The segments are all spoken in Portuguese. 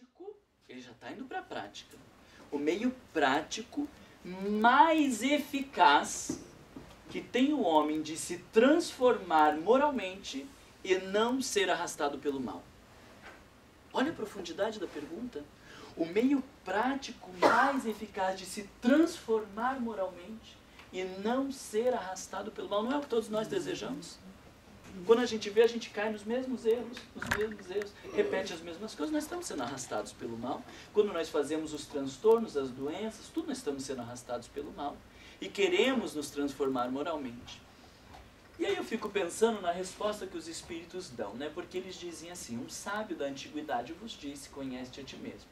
prático, ele já está indo para a prática. O meio prático mais eficaz que tem o homem de se transformar moralmente e não ser arrastado pelo mal. Olha a profundidade da pergunta. O meio prático mais eficaz de se transformar moralmente e não ser arrastado pelo mal. Não é o que todos nós desejamos? Quando a gente vê, a gente cai nos mesmos erros, repete as mesmas coisas, nós estamos sendo arrastados pelo mal. Quando nós fazemos os transtornos, as doenças, tudo nós estamos sendo arrastados pelo mal. E queremos nos transformar moralmente. E aí eu fico pensando na resposta que os espíritos dão, né? Porque eles dizem assim: um sábio da antiguidade vos disse, conhece-te a ti mesmo.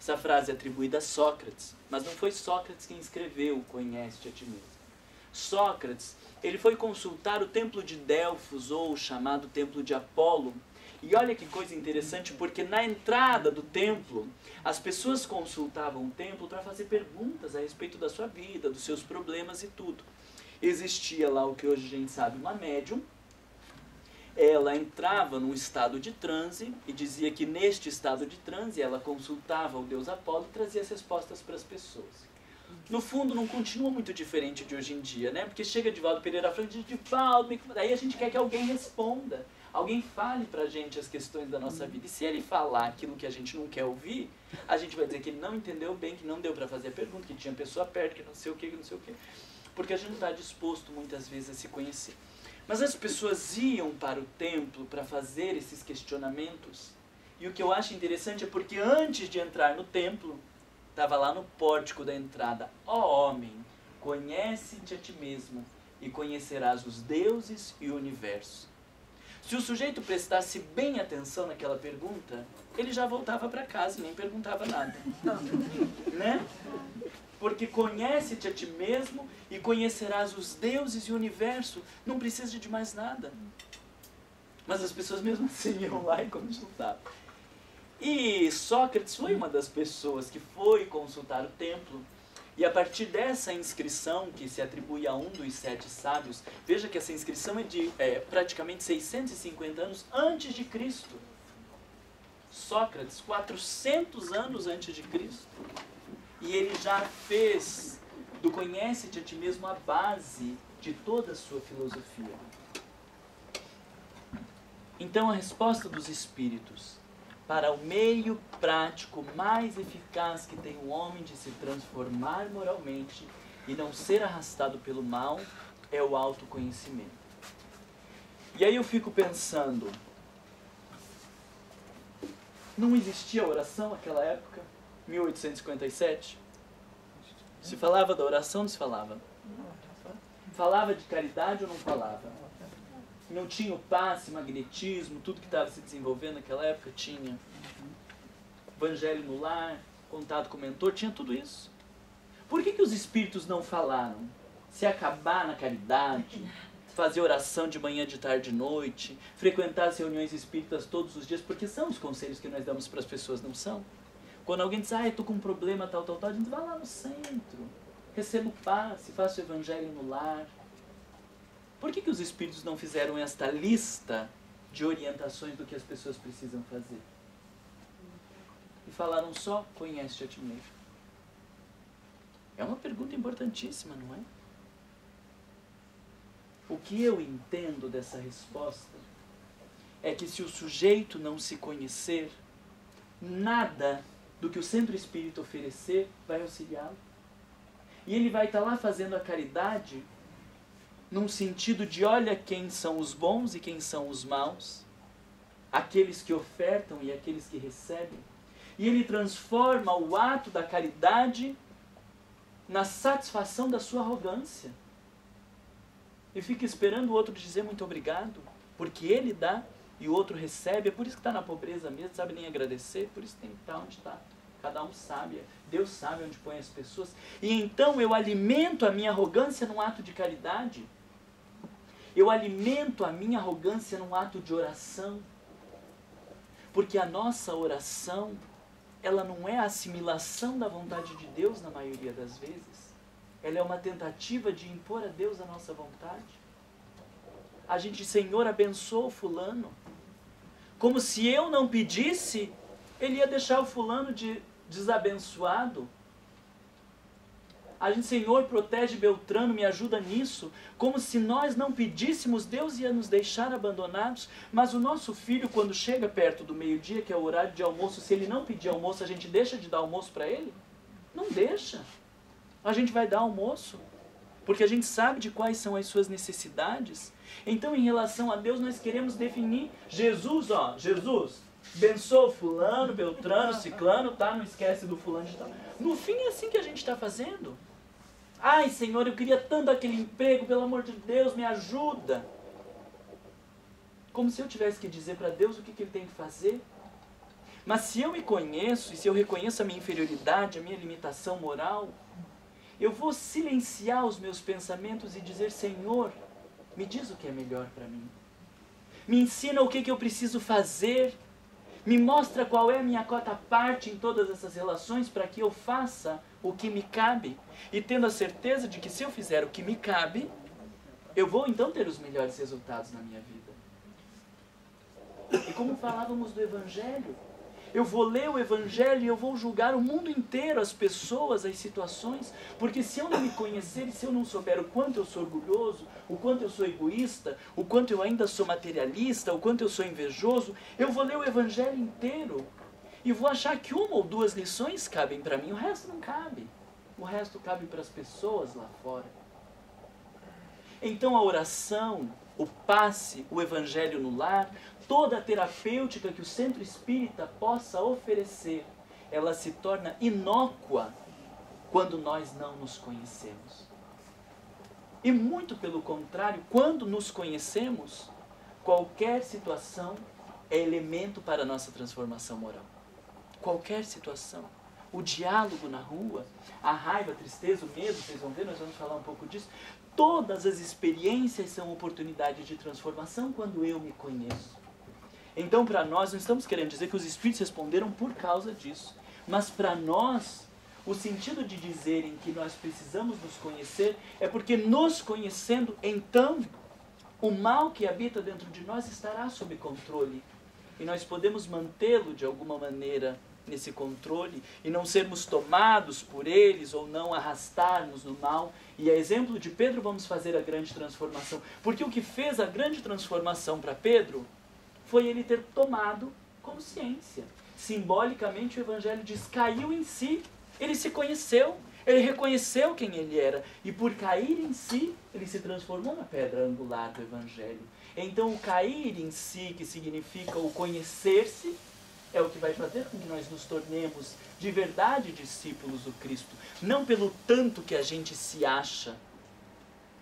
Essa frase é atribuída a Sócrates, mas não foi Sócrates quem escreveu conhece-te a ti mesmo. Sócrates, ele foi consultar o templo de Delfos, ou o chamado templo de Apolo. E olha que coisa interessante, porque na entrada do templo, as pessoas consultavam o templo para fazer perguntas a respeito da sua vida, dos seus problemas e tudo. Existia lá o que hoje a gente sabe, uma médium. Ela entrava num estado de transe e dizia que neste estado de transe ela consultava o deus Apolo e trazia as respostas para as pessoas. No fundo, não continua muito diferente de hoje em dia, né? Porque chega Divaldo Pereira Franco e diz: Divaldo, daí a gente quer que alguém responda. Alguém fale pra gente as questões da nossa vida. E se ele falar aquilo que a gente não quer ouvir, a gente vai dizer que ele não entendeu bem, que não deu para fazer a pergunta, que tinha pessoa perto, que não sei o que, que não sei o que. Porque a gente não está disposto muitas vezes a se conhecer. Mas as pessoas iam para o templo para fazer esses questionamentos. E o que eu acho interessante é porque antes de entrar no templo, estava lá no pórtico da entrada: ó homem, conhece-te a ti mesmo e conhecerás os deuses e o universo. Se o sujeito prestasse bem atenção naquela pergunta, ele já voltava para casa e nem perguntava nada. Né? Porque conhece-te a ti mesmo e conhecerás os deuses e o universo. Não precisa de mais nada. Mas as pessoas mesmo assim iam lá e consultavam. E Sócrates foi uma das pessoas que foi consultar o templo. E a partir dessa inscrição, que se atribui a um dos 7 sábios, veja que essa inscrição é de praticamente 650 anos antes de Cristo. Sócrates, 400 anos antes de Cristo. E ele já fez do conhece-te a ti mesmo a base de toda a sua filosofia. Então a resposta dos espíritos para o meio prático mais eficaz que tem o homem de se transformar moralmente e não ser arrastado pelo mal é o autoconhecimento. E aí eu fico pensando, não existia oração naquela época, 1857? Se falava da oração, não se falava? Falava de caridade ou não falava? Não tinha o passe, magnetismo, tudo que estava se desenvolvendo naquela época? Tinha. Evangelho no lar, contato com o mentor, tinha tudo isso. Por que os espíritos não falaram? Se acabar na caridade, fazer oração de manhã, de tarde, de noite, frequentar as reuniões espíritas todos os dias, porque são os conselhos que nós damos para as pessoas, não são? Quando alguém diz: eu estou com um problema, tal, a gente vai lá no centro, receba o passe, faça o evangelho no lar. Por que os espíritos não fizeram esta lista de orientações do que as pessoas precisam fazer? E falaram só: conhece-te a ti mesmo. É uma pergunta importantíssima, não é? O que eu entendo dessa resposta é que se o sujeito não se conhecer, nada do que o centro espírita oferecer vai auxiliá-lo. E ele vai estar lá fazendo a caridade num sentido de: olha quem são os bons e quem são os maus, aqueles que ofertam e aqueles que recebem. E ele transforma o ato da caridade na satisfação da sua arrogância. E fica esperando o outro dizer muito obrigado, porque ele dá e o outro recebe. É por isso que está na pobreza mesmo, não sabe nem agradecer, por isso tem que estar onde está. Cada um sabe, Deus sabe onde põe as pessoas. E então eu alimento a minha arrogância num ato de caridade. Eu alimento a minha arrogância num ato de oração. Porque a nossa oração, ela não é a assimilação da vontade de Deus na maioria das vezes. Ela é uma tentativa de impor a Deus a nossa vontade. A gente: Senhor, abençoa o fulano. Como se eu não pedisse, Ele ia deixar o fulano desabençoado? A gente, Senhor, protege Beltrano, me ajuda nisso. Como se nós não pedíssemos, Deus ia nos deixar abandonados. Mas o nosso filho, quando chega perto do meio-dia, que é o horário de almoço, se ele não pedir almoço, a gente deixa de dar almoço para ele? Não deixa. A gente vai dar almoço, porque a gente sabe de quais são as suas necessidades. Então, em relação a Deus, nós queremos definir Jesus, Jesus, abençoa fulano, Beltrano, ciclano, tá? Não esquece do fulano de tal. No fim é assim que a gente está fazendo. Ai, Senhor, eu queria tanto aquele emprego, pelo amor de Deus, me ajuda. Como se eu tivesse que dizer para Deus o que Ele tem que fazer. Mas se eu me conheço, e se eu reconheço a minha inferioridade, a minha limitação moral, eu vou silenciar os meus pensamentos e dizer, Senhor, me diz o que é melhor para mim. Me ensina o que eu preciso fazer. Me mostra qual é a minha cota parte em todas essas relações para que eu faça o que me cabe. E tendo a certeza de que se eu fizer o que me cabe, eu vou então ter os melhores resultados na minha vida. E como falávamos do Evangelho, eu vou ler o Evangelho e eu vou julgar o mundo inteiro, as pessoas, as situações, porque se eu não me conhecer e se eu não souber o quanto eu sou orgulhoso, o quanto eu sou egoísta, o quanto eu ainda sou materialista, o quanto eu sou invejoso, eu vou ler o Evangelho inteiro e vou achar que uma ou duas lições cabem para mim, o resto não cabe. O resto cabe para as pessoas lá fora. Então a oração, o passe, o Evangelho no lar, toda a terapêutica que o Centro Espírita possa oferecer, ela se torna inócua quando nós não nos conhecemos. E muito pelo contrário, quando nos conhecemos, qualquer situação é elemento para a nossa transformação moral. Qualquer situação. O diálogo na rua, a raiva, a tristeza, o medo, vocês vão ver, nós vamos falar um pouco disso. Todas as experiências são oportunidades de transformação quando eu me conheço. Então, para nós, não estamos querendo dizer que os Espíritos responderam por causa disso. Mas para nós, o sentido de dizerem que nós precisamos nos conhecer é porque nos conhecendo, então, o mal que habita dentro de nós estará sob controle. E nós podemos mantê-lo de alguma maneira nesse controle e não sermos tomados por eles ou não arrastarmos no mal. E a exemplo de Pedro vamos fazer a grande transformação. Porque o que fez a grande transformação para Pedro foi ele ter tomado consciência. Simbolicamente o Evangelho diz, caiu em si, ele se conheceu, ele reconheceu quem ele era. E por cair em si, ele se transformou na pedra angular do Evangelho. Então o cair em si, que significa o conhecer-se, é o que vai fazer com que nós nos tornemos de verdade discípulos do Cristo. Não pelo tanto que a gente se acha,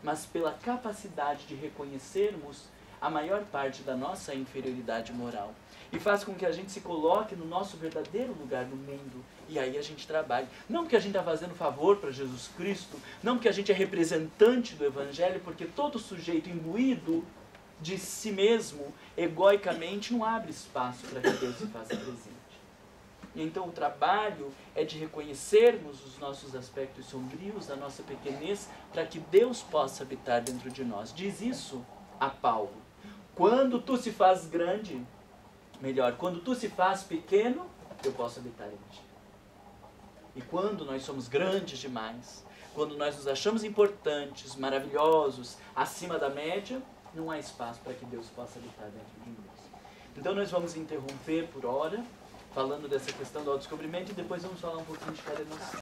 mas pela capacidade de reconhecermos a maior parte da nossa inferioridade moral. E faz com que a gente se coloque no nosso verdadeiro lugar no mundo. E aí a gente trabalha. Não porque a gente está fazendo favor para Jesus Cristo, não porque a gente é representante do Evangelho, porque todo sujeito imbuído de si mesmo, egoicamente, não abre espaço para que Deus se faça presente. E então o trabalho é de reconhecermos os nossos aspectos sombrios, a nossa pequenez, para que Deus possa habitar dentro de nós. Diz isso a Paulo. Quando tu se faz grande, melhor, quando tu se faz pequeno, eu posso habitar em ti. E quando nós somos grandes demais, quando nós nos achamos importantes, maravilhosos, acima da média, não há espaço para que Deus possa habitar dentro de nós. Então nós vamos interromper por hora, falando dessa questão do autodescobrimento, e depois vamos falar um pouquinho de cada noção.